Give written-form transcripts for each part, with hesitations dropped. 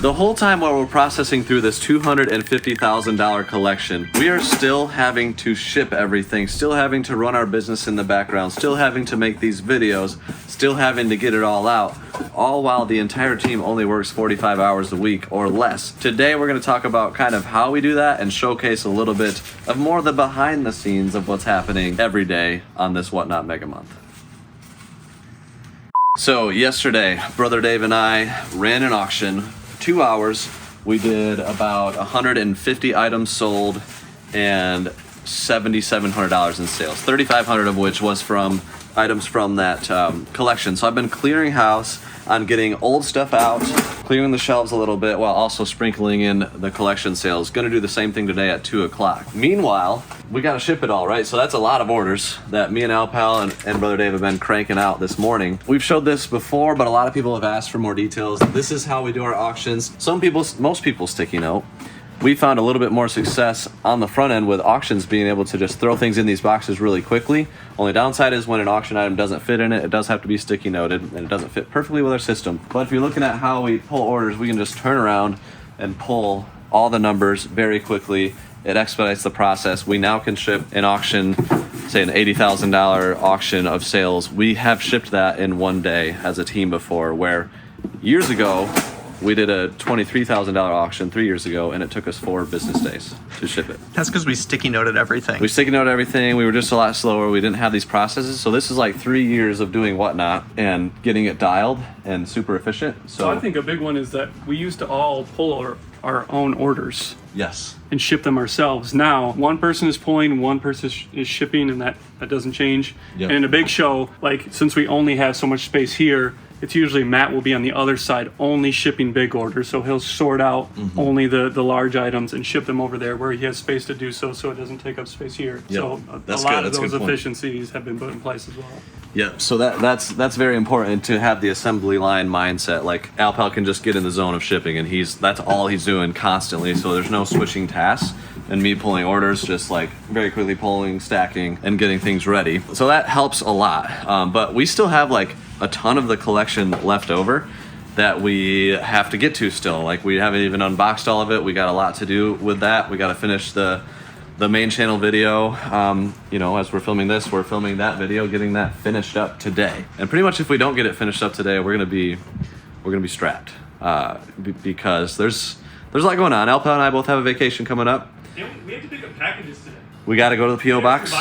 The whole time while we're processing through this $250,000 collection, we are still having to ship everything, still having to run our business in the background, still having to make these videos, still having to get it all out, all while the entire team only works 45 hours a week or less. Today we're going to talk about kind of how we do that and showcase a little bit of more of the behind the scenes of what's happening every day on this Whatnot Mega Month. So yesterday, Brother Dave and I ran an auction. 2 hours. We did about 150 items sold and $7,700 in sales. 3,500 of which was from items from that collection. So I've been clearing house on getting old stuff out, clearing the shelves a little bit while also sprinkling in the collection sales. Gonna do the same thing today at 2 o'clock. Meanwhile, we gotta ship it all, right? So that's a lot of orders that me and Alpal and Brother Dave have been cranking out this morning. We've showed this before, but a lot of people have asked for more details. This is how we do our auctions. Most people sticky note. We found a little bit more success on the front end with auctions being able to just throw things in these boxes really quickly. Only downside is when an auction item doesn't fit in it, it does have to be sticky noted and it doesn't fit perfectly with our system. But if you're looking at how we pull orders, we can just turn around and pull all the numbers very quickly. It expedites the process. We now can ship an auction, say an $80,000 auction of sales. We have shipped that in one day as a team before, where years ago, we did a $23,000 auction 3 years ago, and it took us 4 business days to ship it. That's because we sticky noted everything. We sticky noted everything. We were just a lot slower. We didn't have these processes. So this is like 3 years of doing Whatnot and getting it dialed and super efficient. So I think a big one is that we used to all pull our own orders. Yes. And ship them ourselves. Now, one person is pulling, one person is shipping, and that doesn't change. Yep. And in a big show, like since we only have so much space here, it's usually Matt will be on the other side only shipping big orders. So he'll sort out only the large items and ship them over there where he has space to do so it doesn't take up space here. Yep. So a lot of those efficiencies have been put in place as well. Yeah, so that's very important to have the assembly line mindset. Like Alpal can just get in the zone of shipping and that's all he's doing constantly. So there's no switching tasks and me pulling orders, just like very quickly pulling, stacking, and getting things ready. So that helps a lot. But we still have like a ton of the collection left over that we have to get to still. Like we haven't even unboxed all of it. We got a lot to do with that. We got to finish the main channel video. As we're filming this, we're filming that video, getting that finished up today. And pretty much if we don't get it finished up today, we're gonna be strapped because there's a lot going on. Alpha and I both have a vacation coming up. Yeah, we have to pick up packages today. We got to go to the P.O. box,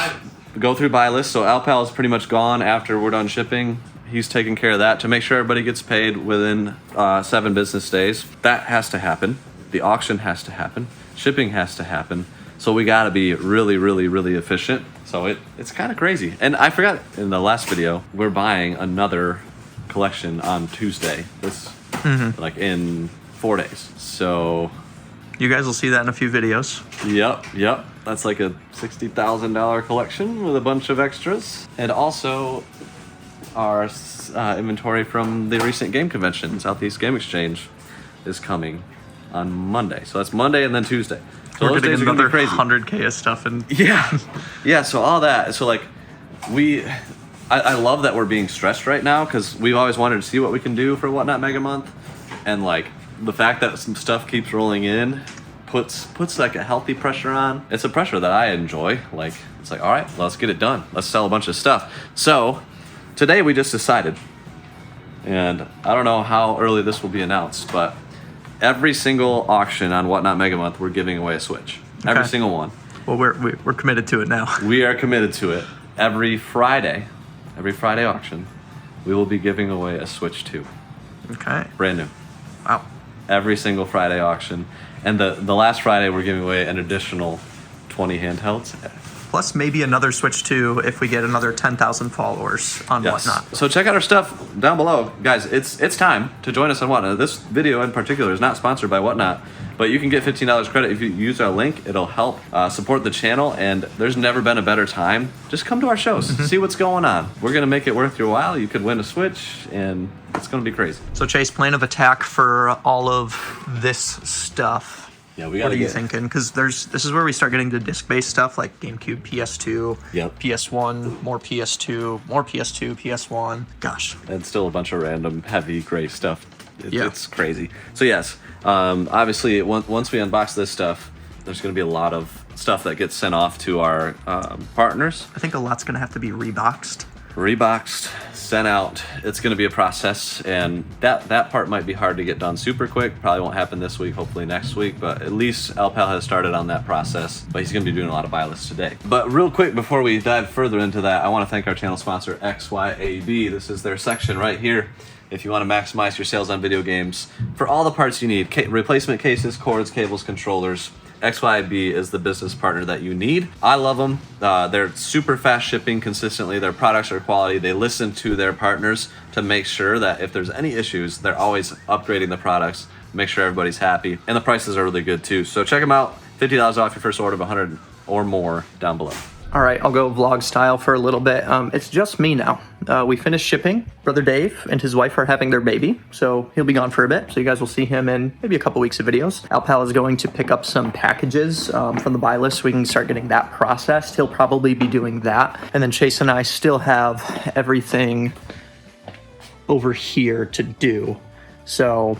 go through buy list. So Alpal is pretty much gone after we're done shipping. He's taking care of that to make sure everybody gets paid within 7 business days. That has to happen. The auction has to happen. Shipping has to happen. So we got to be really, really, really efficient. So it's kind of crazy. And I forgot in the last video, we're buying another collection on Tuesday. Like in 4 days. So you guys will see that in a few videos. Yep. That's like a $60,000 collection with a bunch of extras. And also our inventory from the recent game convention, Southeast Game Exchange, is coming on Monday. So that's Monday and then Tuesday. So we're those days are gonna be crazy. 100K of stuff. Yeah. So all that. So like I love that we're being stressed right now because we've always wanted to see what we can do for Whatnot Mega Month. And like the fact that some stuff keeps rolling in puts like a healthy pressure on. It's a pressure that I enjoy. Like it's like, all right, let's get it done. Let's sell a bunch of stuff. So today we just decided, and I don't know how early this will be announced, but every single auction on Whatnot Mega Month, we're giving away a Switch. Okay. Every single one. Well, we're committed to it now. We are committed to it. Every Friday auction, we will be giving away a Switch 2. Okay. Brand new. Wow. Every single Friday auction. And the last Friday, we're giving away an additional 20 handhelds. Plus maybe another Switch 2 if we get another 10,000 followers on Whatnot. So check out our stuff down below. Guys, it's time to join us on Whatnot. This video in particular is not sponsored by Whatnot, but you can get $15 credit if you use our link. It'll help support the channel, and there's never been a better time. Just come to our shows, see what's going on. We're going to make it worth your while. You could win a Switch, and it's going to be crazy. So Chase, plan of attack for all of this stuff. Yeah, we got to What are you thinking? Because this is where we start getting to disc-based stuff like GameCube, PS2, PS1, more PS2, PS1. Gosh. And still a bunch of random heavy gray stuff It's crazy. So yes, obviously once we unbox this stuff, there's going to be a lot of stuff that gets sent off to our partners. I think a lot's going to have to be reboxed. Sent out. It's going to be a process, and that part might be hard to get done super quick. Probably won't happen this week, hopefully next week, but at least Alpal has started on that process, but he's going to be doing a lot of buy lists today. But real quick, before we dive further into that, I want to thank our channel sponsor, XYAB. This is their section right here. If you want to maximize your sales on video games, for all the parts you need, replacement cases, cords, cables, controllers, XYB is the business partner that you need. I love them. They're super fast shipping consistently. Their products are quality. They listen to their partners to make sure that if there's any issues, they're always upgrading the products, make sure everybody's happy. And the prices are really good too. So check them out. $50 off your first order of 100 or more down below. All right, I'll go vlog style for a little bit. It's just me now. We finished shipping. Brother Dave and his wife are having their baby, so he'll be gone for a bit. So you guys will see him in maybe a couple weeks of videos. Alpal is going to pick up some packages from the buy list so we can start getting that processed. He'll probably be doing that. And then Chase and I still have everything over here to do. So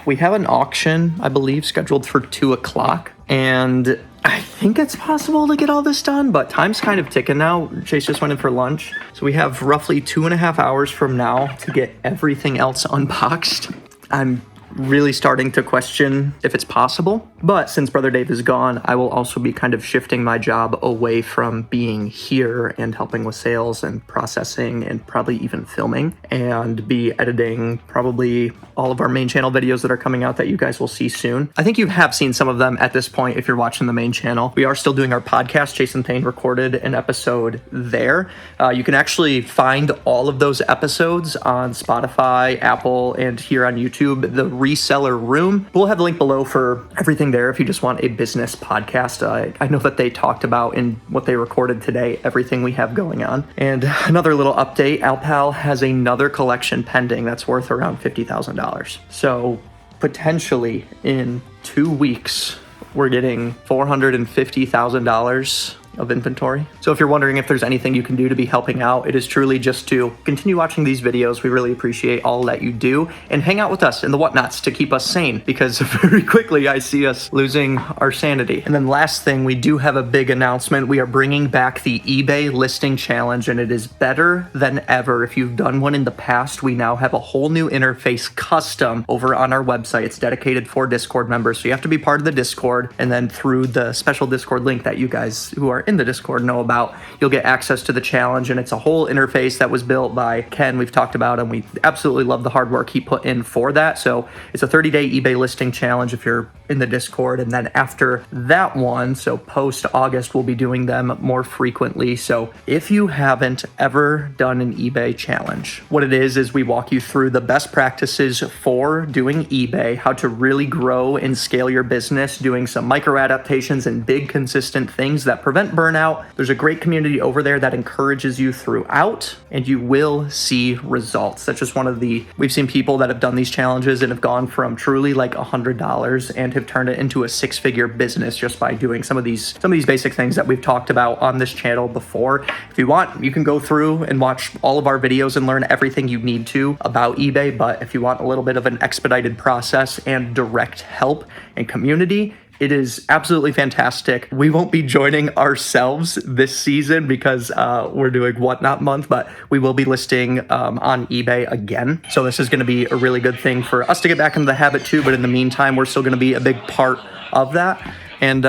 we have an auction, I believe, scheduled for 2 o'clock. And I think it's possible to get all this done, but time's kind of ticking now. Chase just went in for lunch. So we have roughly 2.5 hours from now to get everything else unboxed. I'm really starting to question if it's possible. But since Brother Dave is gone, I will also be kind of shifting my job away from being here and helping with sales and processing and probably even filming, and be editing probably all of our main channel videos that are coming out that you guys will see soon. I think you have seen some of them at this point if you're watching the main channel. We are still doing our podcast. Jason Payne recorded an episode there. You can actually find all of those episodes on Spotify, Apple, and here on YouTube, the Reseller Room. We'll have the link below for everything there if you just want a business podcast. I know that they talked about in what they recorded today, everything we have going on. And another little update, Alpal has another collection pending that's worth around $50,000. So potentially in 2 weeks, we're getting $450,000 of inventory. So if you're wondering if there's anything you can do to be helping out, it is truly just to continue watching these videos. We really appreciate all that you do, and hang out with us in the whatnots to keep us sane, because very quickly I see us losing our sanity. And then last thing, we do have a big announcement. We are bringing back the eBay listing challenge, and it is better than ever. If you've done one in the past, we now have a whole new interface custom over on our website. It's dedicated for Discord members. So you have to be part of the Discord, and then through the special Discord link that you guys who are in the Discord know about, you'll get access to the challenge. And it's a whole interface that was built by Ken. We've talked about, and we absolutely love the hard work he put in for that. So it's a 30-day eBay listing challenge if you're in the Discord. And then after that one, so post August, we'll be doing them more frequently. So if you haven't ever done an eBay challenge, what it is we walk you through the best practices for doing eBay, how to really grow and scale your business, doing some micro adaptations and big consistent things that prevent burnout. There's a great community over there that encourages you throughout, and you will see results. That's just one of we've seen people that have done these challenges and have gone from truly like $100 and have turned it into a 6-figure business just by doing some of these basic things that we've talked about on this channel before. If you want, you can go through and watch all of our videos and learn everything you need to about eBay. But if you want a little bit of an expedited process and direct help and community, it is absolutely fantastic. We won't be joining ourselves this season because we're doing Whatnot Month, but we will be listing on eBay again. So this is going to be a really good thing for us to get back into the habit too. But in the meantime, we're still going to be a big part of that. And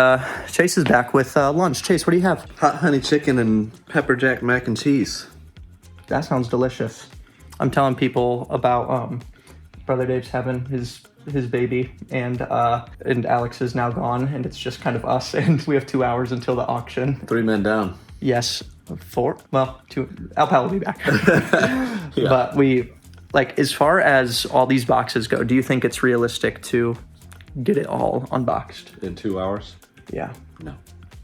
Chase is back with lunch. Chase, what do you have? Hot honey chicken and pepper jack mac and cheese. That sounds delicious. I'm telling people about Brother Dave's having his baby, and Alex is now gone, and it's just kind of us, and we have 2 hours until the auction. 3 men down. Yes, 4. Well, 2. Alpal will be back. Yeah. But we, like, as far as all these boxes go, do you think it's realistic to get it all unboxed In 2 hours? Yeah. No.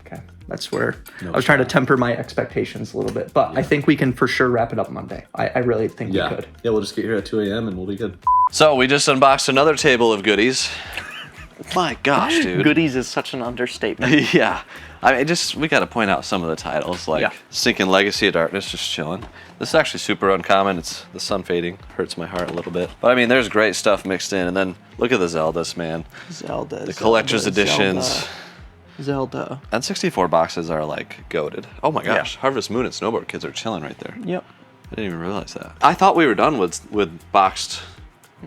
Okay. That's where I was trying to temper my expectations a little bit, but I think we can for sure wrap it up Monday. I really think we could. Yeah, we'll just get here at 2 a.m. and we'll be good. So we just unboxed another table of goodies. My gosh, dude. Goodies is such an understatement. Yeah. I mean, we got to point out some of the titles, like Yeah. Sinking Legacy of Darkness, just chilling. This is actually super uncommon. It's the sun fading, hurts my heart a little bit. But I mean, there's great stuff mixed in. And then look at the Zeldas, man. Zelda. The collector's editions. Zelda. N64 boxes are like goated. Oh my gosh, Harvest Moon and Snowboard Kids are chilling right there. Yep. I didn't even realize that. I thought we were done with boxed,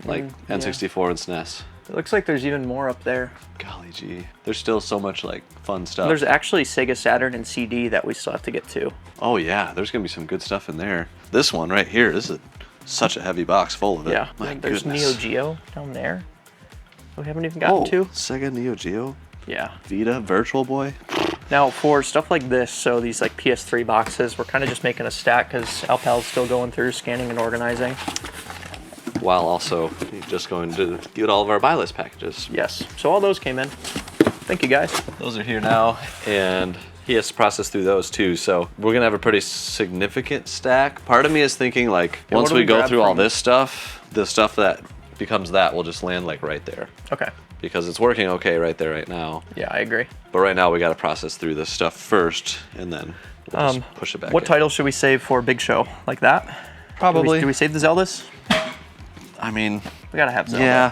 like N64 and SNES. It looks like there's even more up there. Golly gee, there's still so much like fun stuff. There's actually Sega Saturn and CD that we still have to get to. Oh yeah, there's gonna be some good stuff in there. This one right here, this is such a heavy box full of it. Yeah. My There's goodness. Neo Geo down there. We haven't even gotten to. Sega Neo Geo, Yeah. Vita, Virtual Boy. Now for stuff like this, so these like PS3 boxes, we're kind of just making a stack because Alpal's still going through scanning and organizing. While also just going to get all of our buy list packages. Yes. So all those came in. Thank you guys. Those are here now, and he has to process through those too. So we're gonna have a pretty significant stack. Part of me is thinking like Yeah, once what do we we go grab through all from- this stuff, the stuff that becomes that will just land like right there Okay. because it's working okay right there right now. Yeah, I agree. But right now we got to process through this stuff first, and then we'll just push it back. What in. title should we save for Big Show? Like that? Probably. Do we save the Zeldas? I mean, We gotta have Zelda. yeah.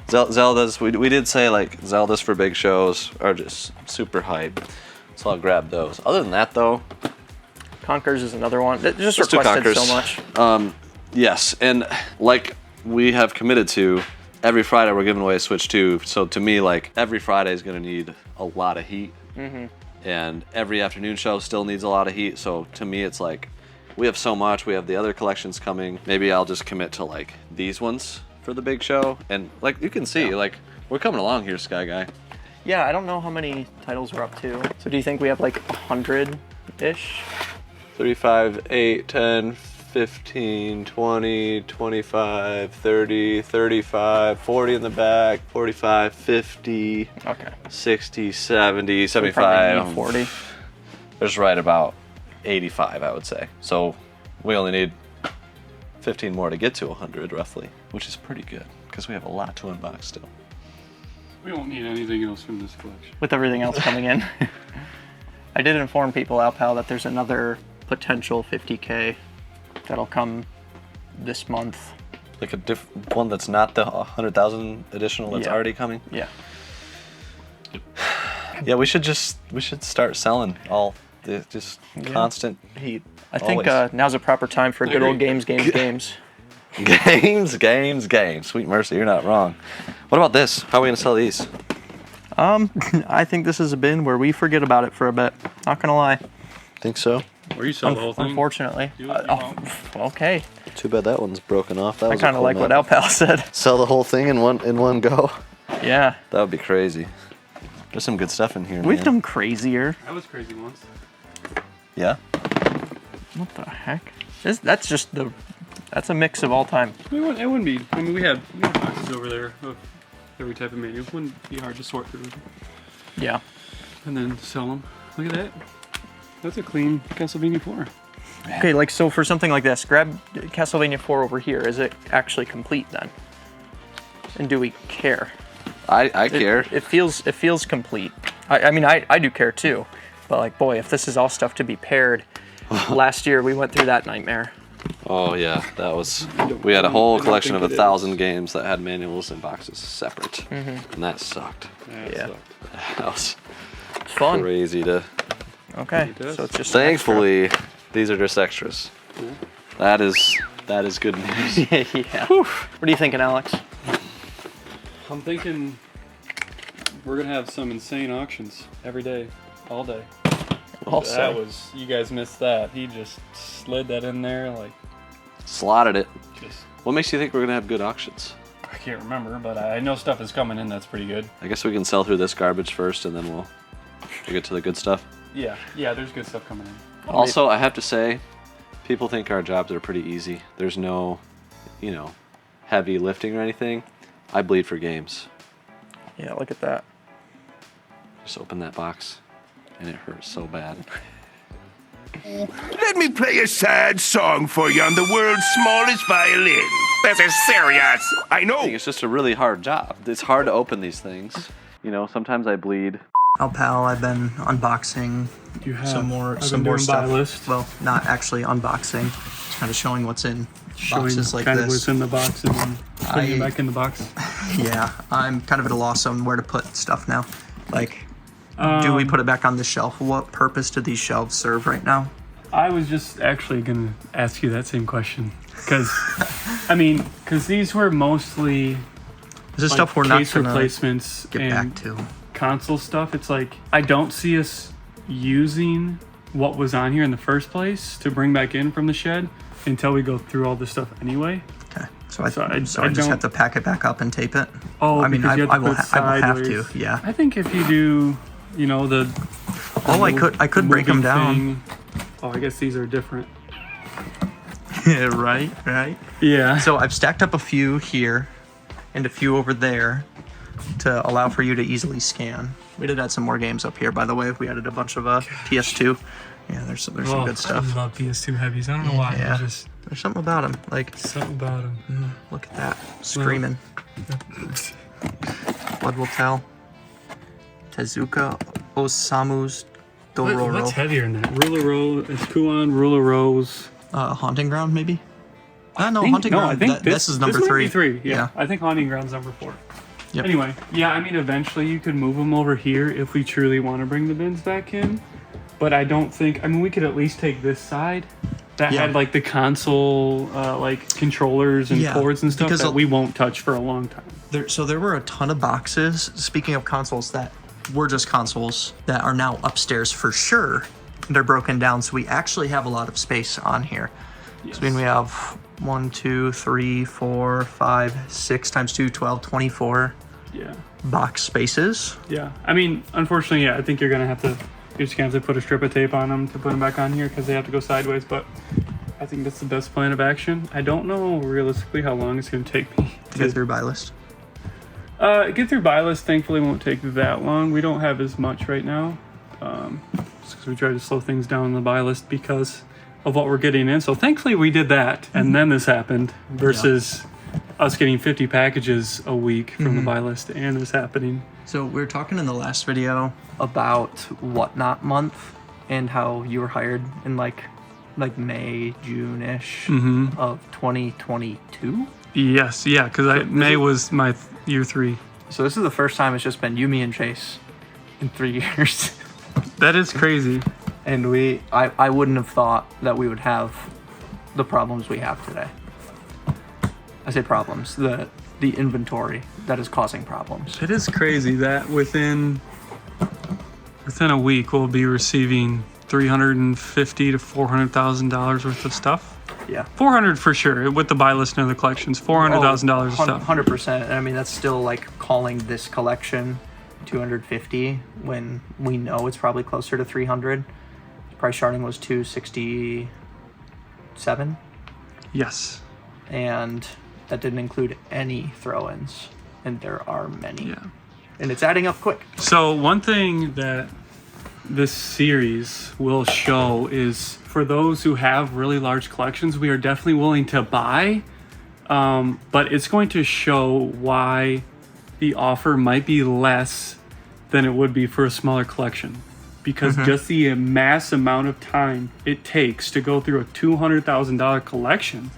Zeldas. We did say like Zeldas for big shows are just super hype, so I'll grab those. Other than that though, Conker's is another one. It just let's do requested Conkers. so much. Yes, and like we have committed to, every Friday we're giving away a Switch 2. So to me, like every Friday is going to need a lot of heat, and every afternoon show still needs a lot of heat. So to me, it's like we have so much. We have the other collections coming. Maybe I'll just commit to like these ones for the big show, and like you can see, like we're coming along here, Sky Guy. Yeah, I don't know how many titles we're up to. So do you think we have like 100-ish? 35, 8, 10, 15, 20, 25, 30, 35, 40 in the back, 45, 50, Okay. 60, 70, We 75. probably need 40. There's right about 85, I would say. So we only need 15 more to get to 100, roughly, which is pretty good because we have a lot to unbox still. We won't need anything else from this collection. With everything else coming in. I did inform people, Alpal, that there's another potential 50K that'll come this month. Like a one that's not the 100,000 additional that's Yeah. already coming. Yeah. Yeah, we should start selling all the just constant heat. I think Always. now's a proper time for good old games. Games. Sweet mercy, you're not wrong. What about this? How are we gonna sell these? I think this is a bin where we forget about it for a bit. Not gonna lie. Think so? Or you sell the whole thing. Unfortunately. Do what you want. Okay. Too bad that one's broken off. That I was a kind of cool like what map. Alpal said. Sell the whole thing in one go. Yeah. That would be crazy. There's some good stuff in here. We've man. done crazier. That was crazy once. Yeah. What the heck? That's a mix of all time. It wouldn't be. I mean, we have boxes over there of every type of menu. It wouldn't be hard to sort through Yeah. and then sell them. Look at that. That's a clean Castlevania 4. Okay, like so for something like this, grab Castlevania 4 over here. Is it actually complete then? And do we care? I care. It feels complete. I mean, I do care too. But like, boy, if this is all stuff to be paired, last year we went through that nightmare. Oh yeah, that was. We had a whole I don't collection of think it 1,000 games that had manuals and boxes separate, and that sucked. Yeah. That was It's fun. crazy to. Okay, It does. so it's just Thankfully, these are just extras. Cool. That is good news. yeah. What are you thinking, Alex? I'm thinking we're gonna have some insane auctions every day, all day. Also, That was, you guys missed that. He just slid that in there like Slotted it. just, What makes you think we're gonna have good auctions? I can't remember, but I know stuff is coming in that's pretty good. I guess we can sell through this garbage first, and then we'll get to the good stuff. Yeah, there's good stuff coming in. Also, I have to say, people think our jobs are pretty easy. There's no, heavy lifting or anything. I bleed for games. yeah, look at that. Just open that box, and it hurts so bad. Let me play a sad song for you on the world's smallest violin. This is serious. I know. It's just a really hard job. It's hard to open these things. Sometimes I bleed Pal, I've been unboxing You have some more I've been doing stuff. buy list. Well, not actually unboxing, just kind of showing what's in boxes like kind of this. what's in the box and then putting it back in the box. Yeah, I'm kind of at a loss on where to put stuff now. Like, do we put it back on the shelf? What purpose do these shelves serve right now? I was just actually going to ask you that same question. Because, these were mostly This is stuff we're not case gonna replacements get and back to. console stuff. It's like, I don't see us using what was on here in the first place to bring back in from the shed until we go through all this stuff anyway. Okay, so I I just don't- have to pack it back up and tape it. Oh, I mean, because you I have to will put have to. sideways. Yeah. I think if you do, the Oh, I could break them moving down. thing- Oh, I guess these are different. Right. Yeah. So I've stacked up a few here and a few over there to allow for you to easily scan. We did add some more games up here, by the way. We added a bunch of PS2. Yeah, there's some good stuff. I love PS2 heavies. I don't know why. Yeah. Just There's something about them. Like, something about them. look at that. Screaming. Blood will tell. Tezuka Osamu's Dororo. What's heavier than that? Ruler Rose. It's Kuon, Ruler Rose. Haunting Ground, maybe? No, Haunting Ground. I think this is number might three. be three. Yeah. I think Haunting Ground's number 4. Yep. Anyway, eventually you could move them over here if we truly want to bring the bins back in. But I don't think, we could at least take this side that Yeah. had like the console, controllers and Yeah, cords and stuff because that we won't touch for a long time. There were a ton of boxes, speaking of consoles, that were just consoles that are now upstairs for sure. They're broken down, so we actually have a lot of space on here. Yes. So I mean, we have 1, 2, 3, 4, 5, 6 times 2, 12, 24 Yeah. box spaces. Yeah. Unfortunately, I think you're just gonna have to put a strip of tape on them to put them back on here because they have to go sideways. But I think that's the best plan of action. I don't know realistically how long it's gonna take me To get through buy list. Get through buy list. Thankfully, won't take that long. We don't have as much right now, just because we try to slow things down on the buy list because of what we're getting in. So thankfully, we did that, and then this happened. Versus us getting 50 packages a week from the buy list, and this happening. So we were talking in the last video about Whatnot month and how you were hired in like May, June-ish of 2022. Yes, yeah, because May was my year 3. So this is the first time it's just been you, me, and Chase in 3 years. That is crazy. And I wouldn't have thought that we would have the problems we have today. I say problems, the inventory that is causing problems. It is crazy that within a week we'll be receiving $350,000 to $400,000 worth of stuff. Yeah. 400 for sure with the buy list and other collections. $400,000 of stuff. 100%. I mean, that's still like calling this collection 250 when we know it's probably closer to 300. Price starting was 267, Yes. and that didn't include any throw-ins, and there are many. Yeah. And it's adding up quick. So one thing that this series will show is for those who have really large collections, we are definitely willing to buy, but it's going to show why the offer might be less than it would be for a smaller collection. Because just the mass amount of time it takes to go through a $200,000 collection,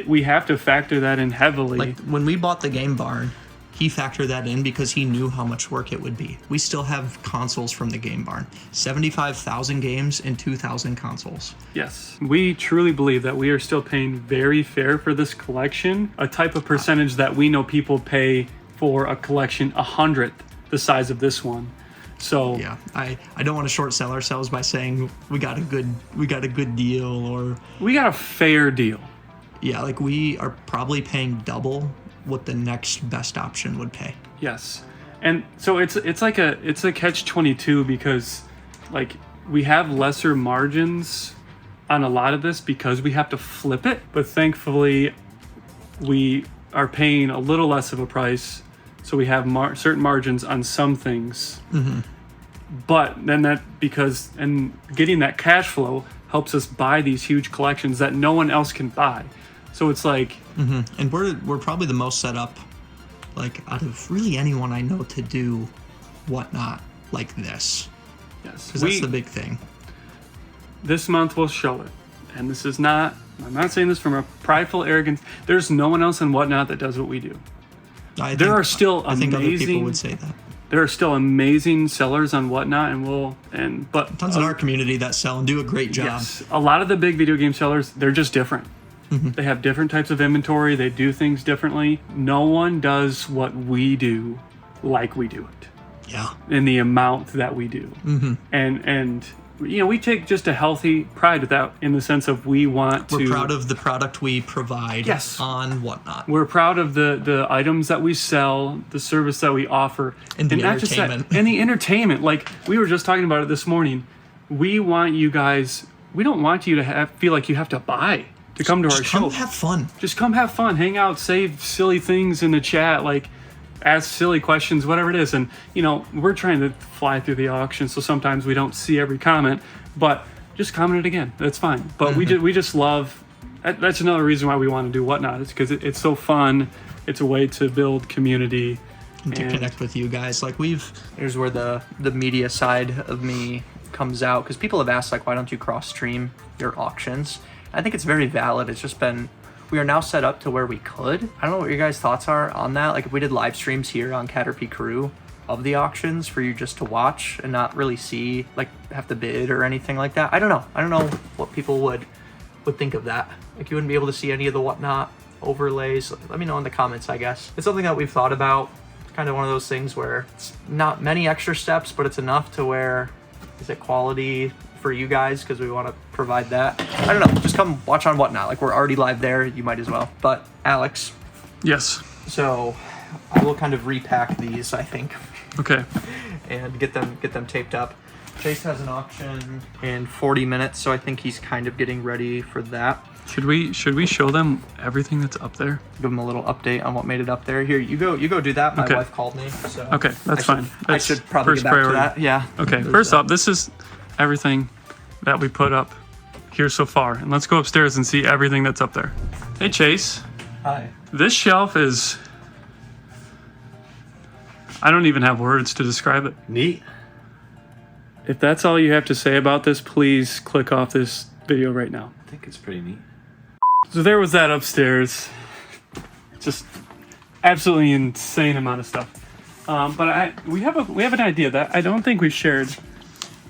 we have to factor that in heavily. Like when we bought the Game Barn, he factored that in because he knew how much work it would be. We still have consoles from the Game Barn. 75,000 games and 2,000 consoles. Yes, we truly believe that we are still paying very fair for this collection, a type of percentage that we know people pay for a collection 100th the size of this one. So Yeah, I don't want to short sell ourselves by saying we got a good deal, or we got a fair deal. yeah, like we are probably paying double what the next best option would pay. Yes, and so it's a catch-22 because like we have lesser margins on a lot of this because we have to flip it, but thankfully we are paying a little less of a price, so we have certain margins on some things. But then getting that cash flow helps us buy these huge collections that no one else can buy. So it's like, And we're probably the most set up, like out of really anyone I know, to do Whatnot like this? Yes. Because that's the big thing. This month we'll show it. And this is not, I'm not saying this from a prideful arrogance. There's no one else in Whatnot that does what we do. I There are still I think other people amazing, would say that. there are still amazing sellers on Whatnot, but Tons in our community that sell and do a great job. yes, a lot of the big video game sellers, they're just different. They have different types of inventory. They do things differently. No one does what we do like we do it Yeah. in the amount that we do. And you know, we take just a healthy pride with that in the sense of we're proud of the product we provide Yes. on Whatnot. We're proud of the items that we sell, the service that we offer, And the not just that, entertainment. and the entertainment. Like we were just talking about it this morning. We want you guys. We don't want you to feel like you have to buy to come to our Just come show. have fun. Just come have fun, hang out, say silly things in the chat, like ask silly questions, whatever it is. And you know, we're trying to fly through the auction, so sometimes we don't see every comment, but just comment it again. That's fine. But we just love. That's another reason why we want to do Whatnot. It's because it's so fun. It's a way to build community And to connect with you guys. Like here's where the media side of me comes out, because people have asked, like, why don't you cross stream your auctions? I think it's very valid. It's just been, we are now set up to where we could. I don't know what your guys' thoughts are on that. Like if we did live streams here on CATRP Crew of the auctions for you just to watch and not really see, like have to bid or anything like that. I don't know what people would think of that. Like you wouldn't be able to see any of the Whatnot overlays. Let me know in the comments, I guess. It's something that we've thought about. It's kind of one of those things where it's not many extra steps, but it's enough to where is it quality for you guys, because we want to provide that. I don't know, just come watch on Whatnot. Like we're already live there, you might as well. But Alex, Yes. so I will kind of repack these, I think, Okay. and get them taped up. Chase has an auction in 40 minutes, so I think he's kind of getting ready for that. Should we show them everything that's up there? Give him a little update on what made it up there. Here, you go do that. My Okay. wife called me, so Okay, that's fine. I That's should probably first get back priority. to that. Yeah. Okay, There's first that. off, this is everything that we put up here so far. And let's go upstairs and see everything that's up there. Hey, Chase. Hi. This shelf is... I don't even have words to describe it. Neat. If that's all you have to say about this, please click off this video right now. I think it's pretty neat. So there was that upstairs. Just absolutely insane amount of stuff. But we have an idea that I don't think we've shared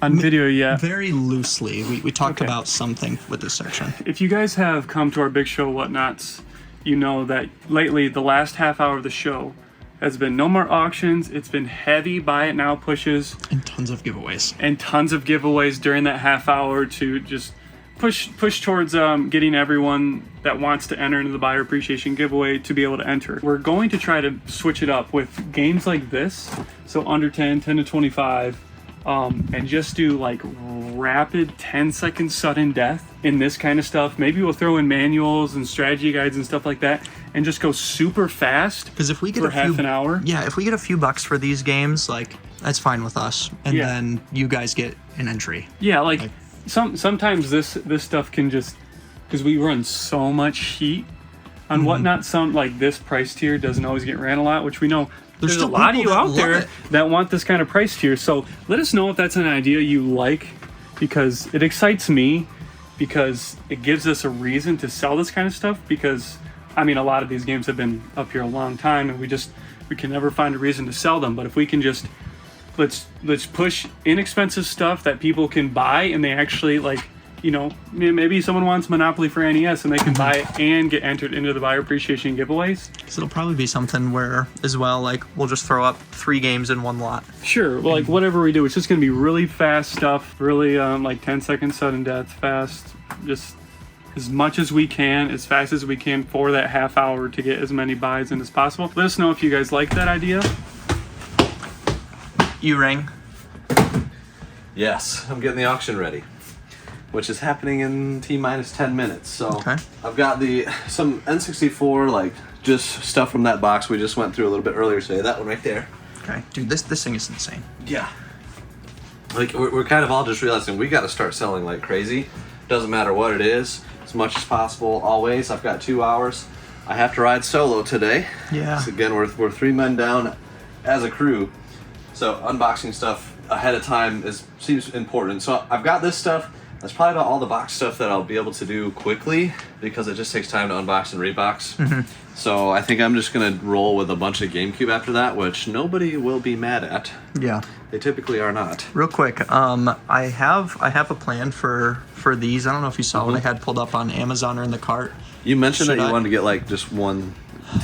on video yet. Very loosely, we talked Okay. about something with this section. If you guys have come to our big show Whatnots, you know that lately the last half hour of the show has been no more auctions. It's been heavy buy it now pushes And tons of giveaways. and tons of giveaways during that half hour to just push towards getting everyone that wants to enter into the buyer appreciation giveaway to be able to enter. We're going to try to switch it up with games like this, so under 10 to 25, and just do like rapid 10-second sudden death in this kind of stuff. Maybe we'll throw in manuals and strategy guides and stuff like that, and just go super fast. Because if we get for a few, half an hour, yeah, if we get a few bucks for these games, like that's fine with us. And Yeah. then you guys get an entry. yeah, like sometimes this stuff can just, because we run so much heat on Whatnot. Some like this price tier doesn't always get ran a lot, which we know there's a still lot of people you that out love there it. that want this kind of price tier. So let us know if that's an idea you like, because it excites me, because it gives us a reason to sell this kind of stuff. Because I mean, a lot of these games have been up here a long time, and we can never find a reason to sell them. But if we can just let's push inexpensive stuff that people can buy, and they actually like, you know, maybe someone wants Monopoly for NES and they can buy it and get entered into the buyer appreciation giveaways. So it'll probably be something where, as well, like we'll just throw up 3 games in one lot. Sure, well, like whatever we do, it's just gonna be really fast stuff, really like 10-second sudden death fast, just as much as we can, as fast as we can for that half hour to get as many buys in as possible. Let us know if you guys like that idea. You rang. Yes, I'm getting the auction ready, which is happening in T-minus 10 minutes. So Okay. I've got some N64, like just stuff from that box we just went through a little bit earlier today. That one right there. Okay, dude, this thing is insane. Yeah. Like we're kind of all just realizing we got to start selling like crazy. Doesn't matter what it is, as much as possible. Always. I've got 2 hours. I have to ride solo today. Yeah. So again, we're 3 men down as a crew. So unboxing stuff ahead of time seems important. So I've got this stuff. That's probably about all the box stuff that I'll be able to do quickly because it just takes time to unbox and rebox. So I think I'm just gonna roll with a bunch of GameCube after that, which nobody will be mad at. Yeah. They typically are not. Real quick, I have a plan for these. I don't know if you saw what I had pulled up on Amazon or in the cart. You mentioned Should that you I? wanted to get like just one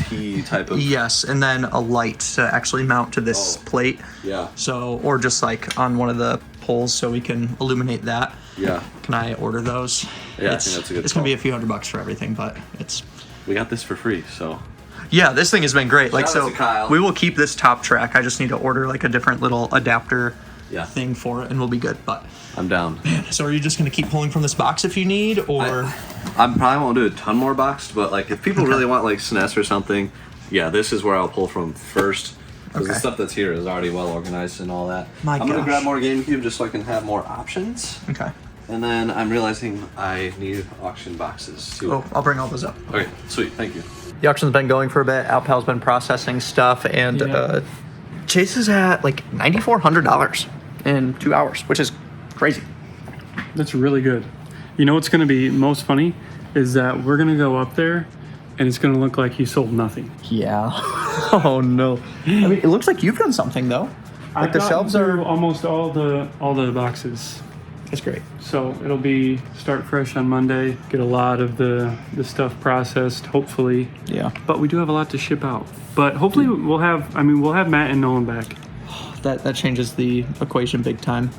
T type of. Yes, and then a light to actually mount to this plate. Yeah. So, or just like on one of the poles so we can illuminate that. Yeah. Can I order those? Yeah, I think that's a good It's gonna call. be a few $100 for everything, but it's. We got this for free, so. Yeah, this thing has been great. Like, Shout out so to Kyle. we will keep this top track. I just need to order like a different little adapter Yeah. thing for it, and we'll be good. But I'm down. so, are you just gonna keep pulling from this box if you need, or? I probably won't do a ton more boxed, but like if people really want like SNES or something, yeah, this is where I'll pull from first. Because the Okay. stuff that's here is already well organized and all that. My I'm gonna gosh. grab more GameCube just so I can have more options. Okay. And then I'm realizing I need auction boxes too. Oh, I'll bring all those up. Okay, sweet, thank you. The auction's been going for a bit. Alpal's been processing stuff, and Yeah. Chase is at like $9,400 in 2 hours, which is crazy. That's really good. You know what's going to be most funny is that we're going to go up there and it's going to look like he sold nothing. Yeah. Oh no. I mean, it looks like you've done something though. Like I've the gotten shelves through are. almost all the boxes. That's great. So it'll be start fresh on Monday, get a lot of the stuff processed, hopefully. Yeah. But we do have a lot to ship out. But hopefully we'll have Matt and Nolan back. That changes the equation big time.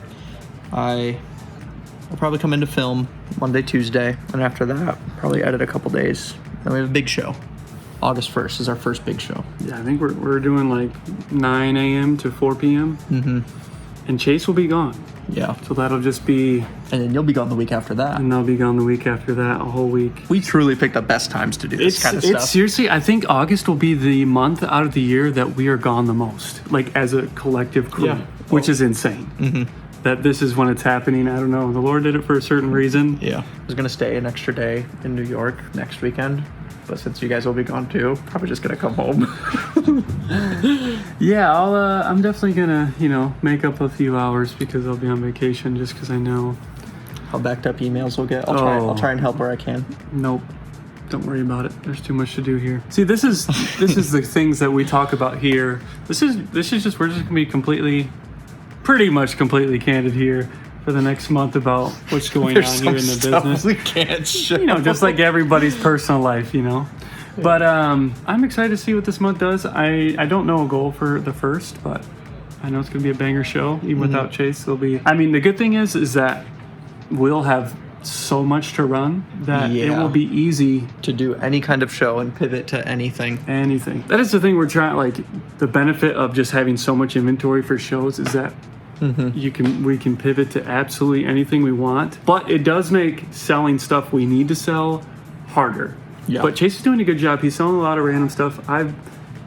I'll probably come into film Monday, Tuesday, and after that, probably edit a couple days. Then we have a big show. August 1st is our first big show. Yeah, I think we're doing like 9 a.m. to 4 p.m. Mm-hmm. And Chase will be gone. Yeah. So that'll just be, And then you'll be gone the week after that. and they'll be gone the week after that, a whole week. We truly picked the best times to do this kind of stuff. Seriously, I think August will be the month out of the year that we are gone the most, like as a collective crew, Yeah. which is insane. Mm-hmm. That this is when it's happening. I don't know. The Lord did it for a certain reason. Yeah. I was going to stay an extra day in New York next weekend, but since you guys will be gone too, probably just going to come home. Yeah, I'm definitely gonna, make up a few hours because I'll be on vacation just because I know. How backed up emails we'll get. Oh. I'll try and help where I can. Nope. Don't worry about it. There's too much to do here. See, this is the things that we talk about here. This is just we're just gonna be pretty much completely candid here for the next month about what's going on here in the business. We can't show. Just like everybody's personal life, But I'm excited to see what this month does. I don't know a goal for the first, but I know it's gonna be a banger show. Even without Chase, it'll be. I mean, the good thing is that we'll have so much to run that it Yeah. will be easy. to do any kind of show and pivot to anything. Anything. That is the thing we're trying. Like the benefit of just having so much inventory for shows is that we can pivot to absolutely anything we want. But it does make selling stuff we need to sell harder. Yeah. But Chase is doing a good job. He's selling a lot of random stuff. I've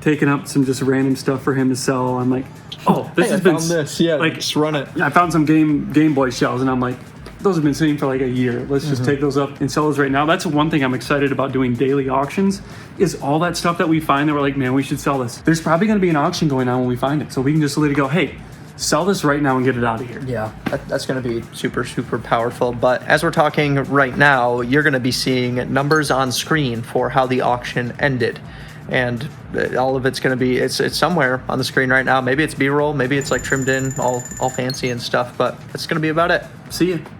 taken up some just random stuff for him to sell. I'm like, oh, this Hey, has I been found this. Yeah, like just run it. I found some Game Boy shells, and I'm like, those have been sitting for like a year. Let's just take those up and sell those right now. That's one thing I'm excited about doing daily auctions is all that stuff that we find that we're like, man, we should sell this. There's probably going to be an auction going on when we find it, so we can just literally go, hey, sell this right now and get it out of here. Yeah, that's going to be super, super powerful. But as we're talking right now, you're going to be seeing numbers on screen for how the auction ended. And all of it's going to be, it's somewhere on the screen right now. Maybe it's B-roll, maybe it's like trimmed in, all fancy and stuff, but it's going to be about it. See you.